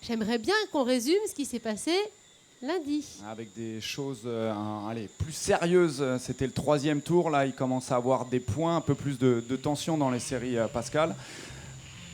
J'aimerais bien qu'on résume ce qui s'est passé lundi. Avec des choses plus sérieuses. C'était le troisième tour. Là, il commence à avoir des points, un peu plus de tension dans les séries, Pascal.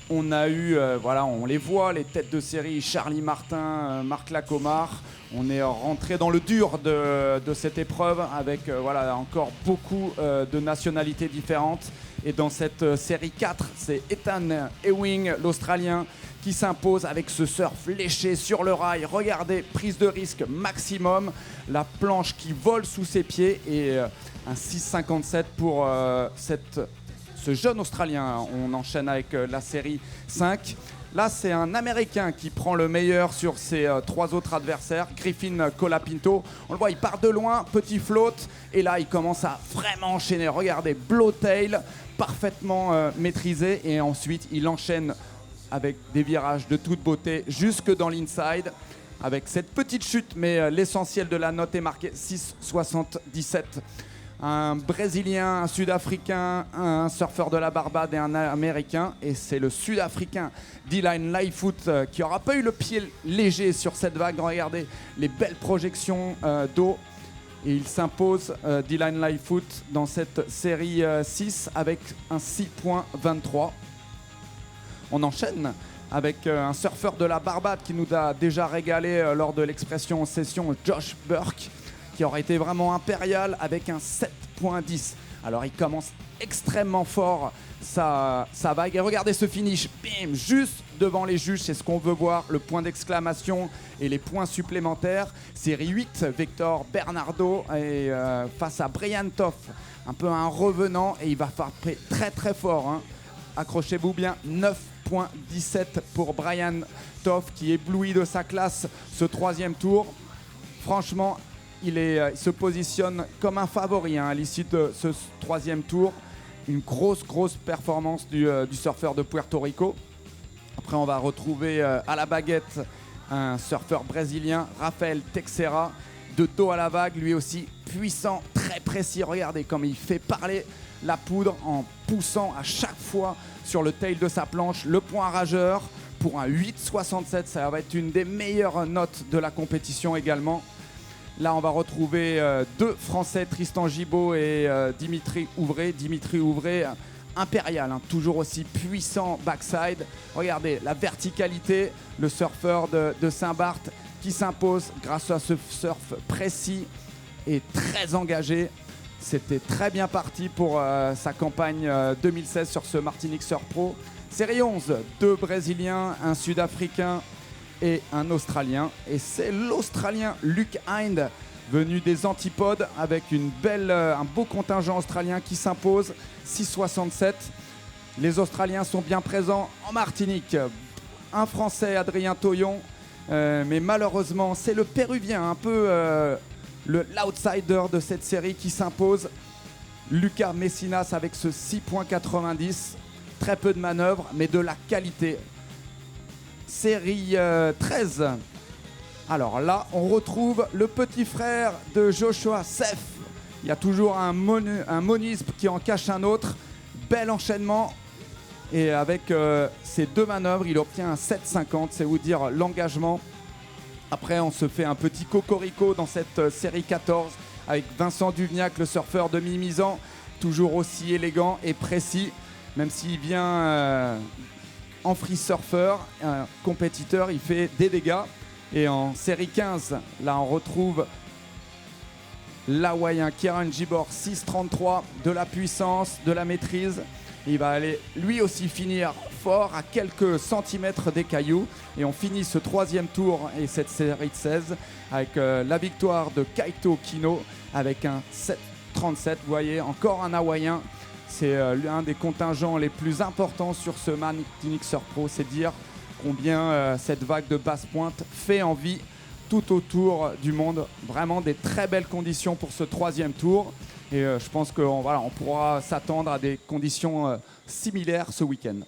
On a eu, on les voit, les têtes de série, Charlie Martin, Marc Lacomar. On est rentré dans le dur de cette épreuve avec encore beaucoup de nationalités différentes. Et dans cette série 4, c'est Ethan Ewing, l'Australien, qui s'impose avec ce surf léché sur le rail. Regardez, prise de risque maximum, la planche qui vole sous ses pieds et un 6,57 pour ce jeune Australien. On enchaîne avec la série 5. Là, c'est un Américain qui prend le meilleur sur ses trois autres adversaires. Griffin Colapinto. On le voit, il part de loin, petit float. Et là, il commence à vraiment enchaîner. Regardez, blowtail, parfaitement maîtrisé. Et ensuite, il enchaîne avec des virages de toute beauté jusque dans l'inside. Avec cette petite chute, mais l'essentiel de la note est marqué 6,77. Un Brésilien, un Sud-Africain, un surfeur de la Barbade et un Américain. Et c'est le Sud-Africain Dylan Lightfoot qui n'aura pas eu le pied léger sur cette vague. Regardez les belles projections d'eau. Et il s'impose, Dylan Lightfoot, dans cette série 6 avec un 6,23. On enchaîne avec un surfeur de la Barbade qui nous a déjà régalé lors de l'expression en session, Josh Burke, qui aurait été vraiment impérial avec un 7,10. Alors il commence extrêmement fort sa vague. Et regardez ce finish, bim, juste devant les juges, c'est ce qu'on veut voir, le point d'exclamation et les points supplémentaires. Série 8, Victor Bernardo est face à Brian Toff, un peu un revenant, et il va frapper très très fort, hein. Accrochez-vous bien, 9,17 pour Brian Toff qui éblouit de sa classe ce troisième tour. Franchement, il se positionne comme un favori à l'issue de ce troisième tour. Une grosse performance du surfeur de Puerto Rico. Après, on va retrouver à la baguette un surfeur brésilien, Rafael Teixeira, de dos à la vague, lui aussi puissant, très précis. Regardez comme il fait parler la poudre en poussant à chaque fois sur le tail de sa planche. Le point rageur pour un 8,67, ça va être une des meilleures notes de la compétition également. Là, on va retrouver deux Français, Tristan Gibaud et Dimitri Ouvray. Dimitri Ouvray, impérial, hein, toujours aussi puissant backside. Regardez la verticalité, le surfeur de Saint-Barth qui s'impose grâce à ce surf précis et très engagé. C'était très bien parti pour sa campagne 2016 sur ce Martinique Surf Pro. Série 11, deux Brésiliens, un Sud-Africain et un Australien. Et c'est l'Australien Luke Hind, venu des Antipodes, avec un beau contingent australien qui s'impose, 6,67. Les Australiens sont bien présents en Martinique. Un Français, Adrien Toyon, mais malheureusement, c'est le Péruvien, un peu l'outsider de cette série qui s'impose. Lucas Messinas avec ce 6,90. Très peu de manœuvres, mais de la qualité. Série 13. Alors là, on retrouve le petit frère de Joshua, Seth. Il y a toujours un monisme qui en cache un autre. Bel enchaînement. Et avec ces deux manœuvres, il obtient un 7,50. C'est vous dire l'engagement. Après, on se fait un petit cocorico dans cette série 14 avec Vincent Duvignac, le surfeur de Mimizan, toujours aussi élégant et précis, même s'il vient en free surfer, un compétiteur, il fait des dégâts. Et en série 15, là on retrouve l'Hawaïen Kieran Gibor, 6,33, de la puissance, de la maîtrise. Il va aller lui aussi finir fort à quelques centimètres des cailloux. Et on finit ce troisième tour et cette série de 16 avec la victoire de Kaito Kino avec un 7,37. Vous voyez, encore un Hawaïen. C'est l'un des contingents les plus importants sur ce Martinique Surf Pro. C'est dire combien cette vague de basse pointe fait envie tout autour du monde. Vraiment des très belles conditions pour ce troisième tour. Et je pense qu'on pourra s'attendre à des conditions similaires ce week-end.